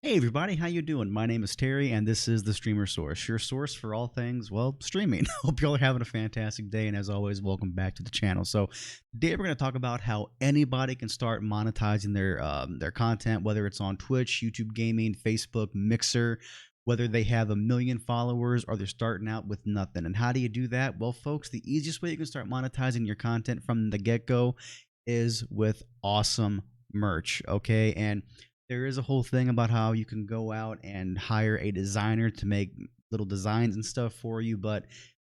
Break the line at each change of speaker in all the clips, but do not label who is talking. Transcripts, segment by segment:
Hey everybody, how you doing? My name is Terry and this is the Streamer Source, your source for all things, well, streaming. Hope y'all are having a fantastic day, and as always, welcome back to the channel. So today we're going to talk about how anybody can start monetizing their content, whether it's on Twitch, YouTube Gaming, Facebook, Mixer, whether they have 1 million followers or they're starting out with nothing. And how do you do that? Well, folks, the easiest way you can start monetizing your content from the get-go is with awesome merch, okay? And there is a whole thing about how you can go out and hire a designer to make little designs and stuff for you, but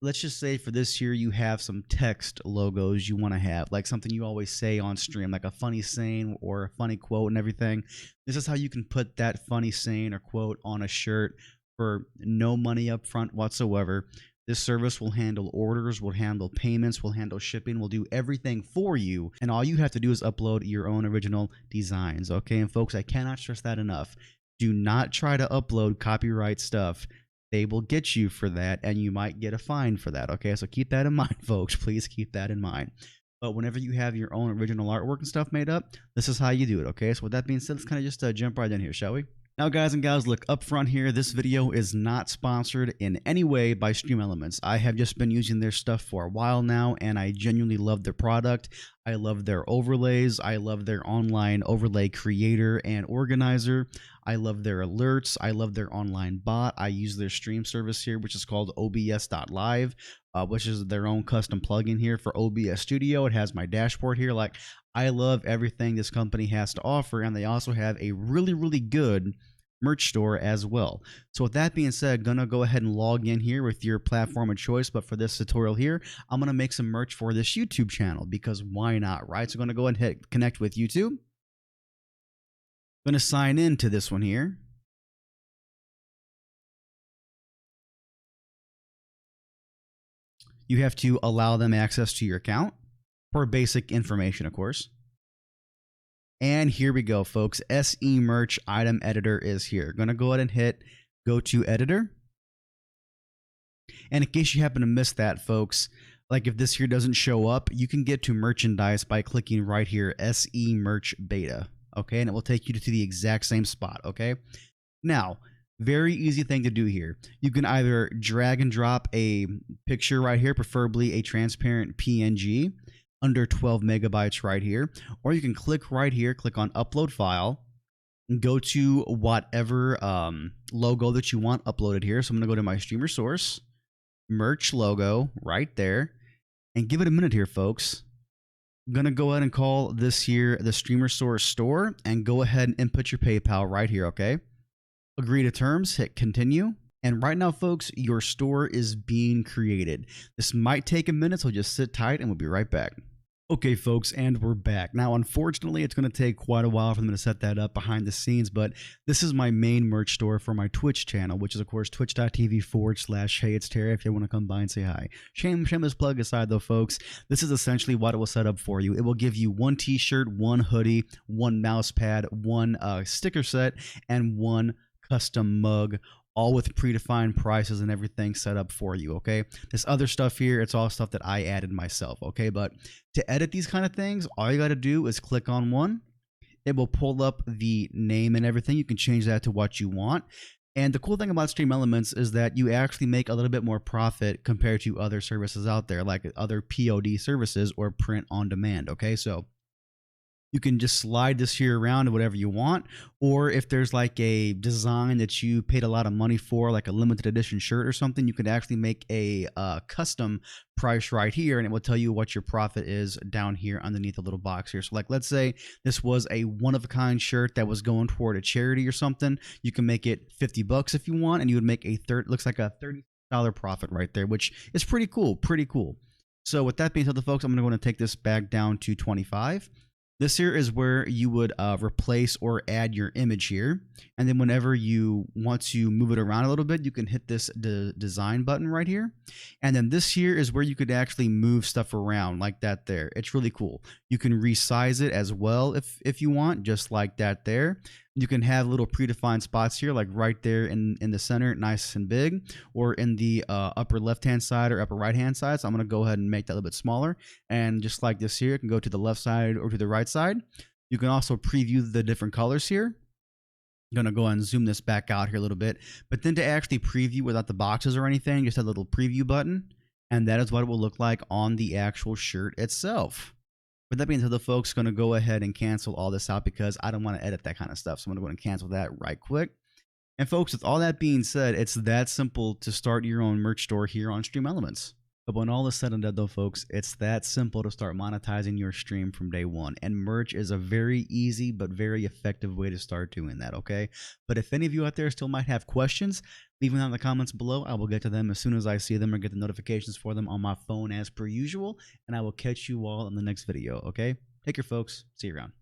let's just say for this year you have some text logos you want to have, like something you always say on stream, like a funny saying or a funny quote and everything. This is how you can put that funny saying or quote on a shirt for no money up front whatsoever. This service will handle orders, will handle payments, will handle shipping, will do everything for you. And all you have to do is upload your own original designs. Okay. And folks, I cannot stress that enough. Do not try to upload copyright stuff. They will get you for that, and you might get a fine for that. Okay. So keep that in mind, folks. Please keep that in mind. But whenever you have your own original artwork and stuff made up, this is how you do it. Okay. So with that being said, let's kind of just jump right in here, shall we? Now, guys and gals, look up front here. This video is not sponsored in any way by Stream Elements. I have just been using their stuff for a while now, and I genuinely love their product. I love their overlays. I love their online overlay creator and organizer. I love their alerts. I love their online bot. I use their stream service here, which is called OBS.live, which is their own custom plugin here for OBS Studio. It has my dashboard here. Like, I love everything this company has to offer, and they also have a really, really good merch store as well. So with that being said, gonna go ahead and log in here with your platform of choice, but for this tutorial here, I'm gonna make some merch for this YouTube channel, because why not, right? So I'm gonna go ahead and hit connect with YouTube. Gonna sign in to this one here. You have to allow them access to your account for basic information, of course. And here we go, folks. SE Merch Item Editor is here. Gonna go ahead and hit Go to Editor. And in case you happen to miss that, folks, like if this here doesn't show up, you can get to merchandise by clicking right here, SE Merch Beta. Okay, and it will take you to the exact same spot. Okay, now, very easy thing to do here. You can either drag and drop a picture right here, preferably a transparent PNG under 12 megabytes right here, or you can click right here, click on upload file, and go to whatever logo that you want uploaded here. So I'm gonna go to my streamer source, merch logo right there, and give it a minute here, folks. I'm gonna go ahead and call this here the streamer source store, and go ahead and input your PayPal right here, okay? Agree to terms, hit continue. And right now, folks, your store is being created. This might take a minute, so just sit tight and we'll be right back. Okay, folks, and we're back. Now, unfortunately, it's going to take quite a while for them to set that up behind the scenes, but this is my main merch store for my Twitch channel, which is, of course, twitch.tv/hey, it's Terry, if you want to come by and say hi. Shameless plug aside, though, folks, this is essentially what it will set up for you. It will give you one t-shirt, one hoodie, one mouse pad, one sticker set, and one custom mug, all with predefined prices and everything set up for you. Okay, this other stuff here, it's all stuff that I added myself. Okay, but to edit these kind of things, all you got to do is click on one. It will pull up the name and everything. You can change that to what you want. And the cool thing about Stream Elements is that you actually make a little bit more profit compared to other services out there, like other POD services or print on demand. Okay, so you can just slide this here around to whatever you want, or if there's like a design that you paid a lot of money for, like a limited edition shirt or something, you can actually make a custom price right here, and it will tell you what your profit is down here underneath the little box here. So like, let's say this was a one-of-a-kind shirt that was going toward a charity or something. You can make it 50 bucks if you want, and you would make a looks like a $30 profit right there, which is pretty cool, So with that being said, folks, I'm going to take this back down to 25. This here is where you would replace or add your image here. And then whenever you want to move it around a little bit, you can hit this design button right here. And then this here is where you could actually move stuff around like that there. It's really cool. You can resize it as well if you want, just like that there. You can have little predefined spots here, like right there in the center, nice and big, or in the upper left-hand side or upper right-hand side. So I'm going to go ahead and make that a little bit smaller. And just like this here, it can go to the left side or to the right side. You can also preview the different colors here. I'm gonna go ahead and zoom this back out here a little bit. But then to actually preview without the boxes or anything, just a little preview button, and that is what it will look like on the actual shirt itself. With that being said, the folks going to go ahead and cancel all this out because I don't want to edit that kind of stuff. So I'm going to go ahead and cancel that right quick. And folks, with all that being said, it's that simple to start your own merch store here on Stream Elements. But when all is said and done though, folks, it's that simple to start monetizing your stream from day one. And merch is a very easy but very effective way to start doing that, okay? But if any of you out there still might have questions, leave them down in the comments below. I will get to them as soon as I see them or get the notifications for them on my phone as per usual. And I will catch you all in the next video, okay? Take care, folks. See you around.